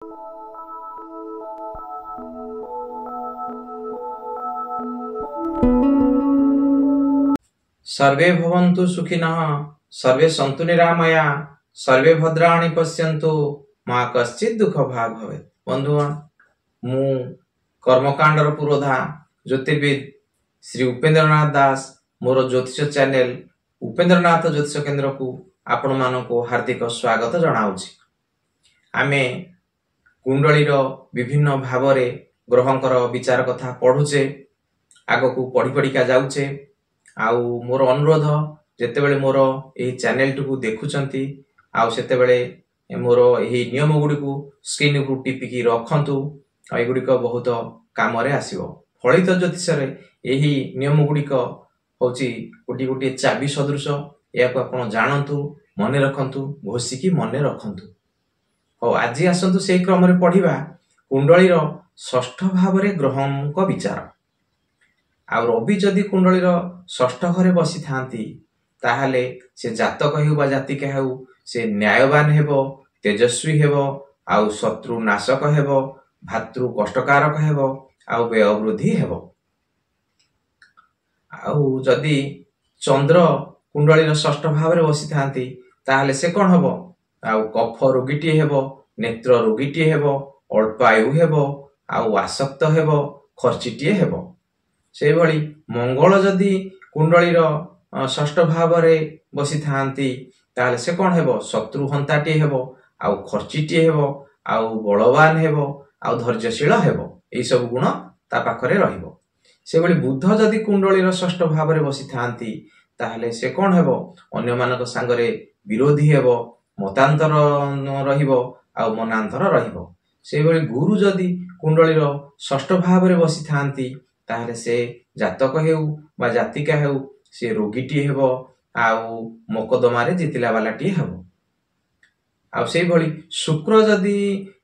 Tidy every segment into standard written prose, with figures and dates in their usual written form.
सर्वे भवन्तु सुखिनः, सर्वे सन्तु निरामया, सर्वे भद्राणि पश्यन्तु, मा कश्चित् दुःख भाग् भवेत्। बंधुगण, मु कर्मकांडर पुरोधा ज्योतिर्विद श्री उपेन्द्रनाथ दास मोर ज्योतिष चैनल उपेन्द्रनाथ ज्योतिष केन्द्र को आपण मानक हार्दिक स्वागत जनाऊछि। आमे कुंडलीर विभिन्न भाव रे ग्रहंकर विचार कथा पढ़ुचे, आगो को पढ़ी पढ़िका जाउचे। आउ मोर अनुरोध, जेतेबेले मोर एही चैनल टू देखुचंती आउ सेतेबेले मोर एही नियम गुडी को स्क्रीन को टिपिकी रखंतु। एही गुडी को बहुत काम रे आसीबो। फलित ज्योतिष रे एही नियम गुडी को होची गोटी गोटी चाबी सदृश। या को आपण जानंतु, मने रखंतु, घोषिकी मने रखंतु। हो आज आसंतु सेही क्रम रे पढ़िबा कुंडलीर षष्ठ भाव रे ग्रहं को विचार। आ रवि जदि कुंडलीर षष्ठ घरे बसी थांती ताहले से जातक हेउ बा जातिका हेउ से न्यायवान हेबो, तेजस्वी हेबो, आउ शत्रु नाशक हेबो, भातृ कष्टकारक हेबो, आउ व्यय वृद्धि हेबो। आउ जदि चंद्र कुंडलीर षष्ठ भाव रे बसी थांती ताहले से कोन हेबो, आउ कफ रोगीटी हेबो, नेत्र रोगीटी हेबो, अल्प आयु हेबो, आउ आसक्त हेबो, खर्चिटी हेबो। से भली मंगल जदि कुंडलीर षष्ठ भाव रे बसी थांती ताहले से कोन हेबो, शत्रु हंताटी हेबो, आउ खर्चिटी हेबो, आउ बलवान हेबो, आउ धैर्यशील हेबो। एई सब गुण ता पाखरे रहिबो। से भली बुध जदि कुंडलीर षष्ठ भाव रे बसी थांती ताहले से कोन हेबो, अन्य मानक संगरे विरोधी हेबो, मतांतर रहिबो, आउ मनांतर रहिबो। से भली गुरु जदि कुंडलीर षष्ठ भाव रे बसी थांती ताहले से जातक हेउ बा जातिका हेउ से रोगीटी हेबो, आउ मकदमा रे जितिला वालाटी हेबो। आउ से भली शुक्र जदि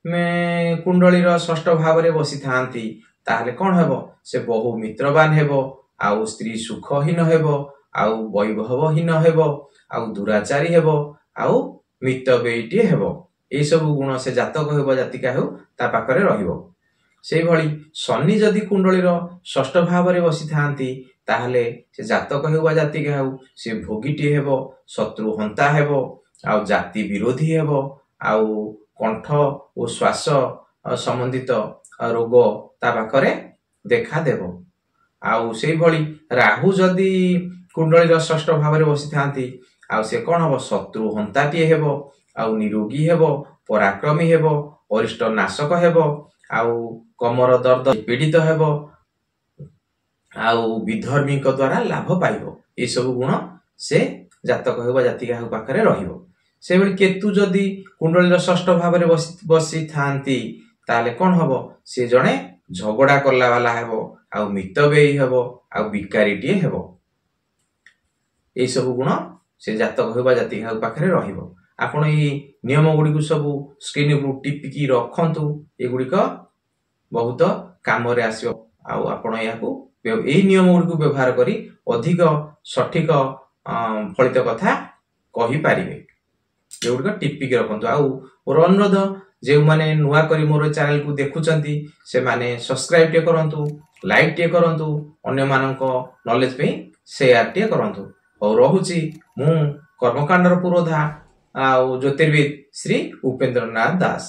कुंडलीर षष्ठ भाव रे बसी थांती ताहले कोन हेबो, से बहु मित्रवान हेबो, आउ स्त्री सुखहीन हेबो, आउ वैभवहीन हेबो, आउ दुराचारी हेबो, आउ मितव्ययीटी हेबो। एई सब गुण से जातक हेउ बा जातिका हेउ ता पाखरे रहिबो। से भली शनि जदि कुंडलीर षष्ठ भाव रे बसी थांती ताहले से जातक हेउ बा जातिका हेउ से भोगीटी हेबो, शत्रु हंता हेबो, आउ जाति विरोधी हेबो, आउ कंठ और श्वास संबंधित रोग ता पाखरे देखा देबो। आउ से भली राहु जदि कुंडलीर षष्ठ भाव रे बसी थांती आउ से कोन हबो, शत्रु हंताटी हेबो, आउ निरोगी हेबो, पराक्रमी हेबो, अरिष्ट नाशक हेबो, आउ कमर दर्द पीड़ित हेबो, आउ विधर्मी को द्वारा लाभ पाइबो। ए सब गुण से जातक हेउ बा जातिका हेउ पाखरे रहिबो। से भली केतु जदि कुंडलीर षष्ठ भाव रे बसी थांती ताले कोन हबो, से जणे झगड़ा करला वाला हेबो, आउ मितव्ययी हेबो, आउ विकारीटी हेबो। ए सब गुण से जातक हेउ बा जातिका हेउ पाखरे रहिबो। आपण ई नियम गुडी को सब स्क्रीन को टिपिकी रखंतु। ए गुडी को बहुत काम रे आसियो। आउ आपण याकू एही नियम गुडी को व्यवहार करी अधिक सठिक फलित कथा कहि पारिबे। ए गुडी को टिपिकी रखंतु। आउ मोर अनुरोध, जे माने नुवा करी मोर चैनल को देखुचंती से माने सब्सक्राइब टे करंतु, लाइक टे करंतु, अन्य मानक नॉलेज पे शेयर टे करंतु। और रहुची मु कर्मकांडर पुरोधा आउ ज्योतिर्विद श्री उपेन्द्रनाथ दास।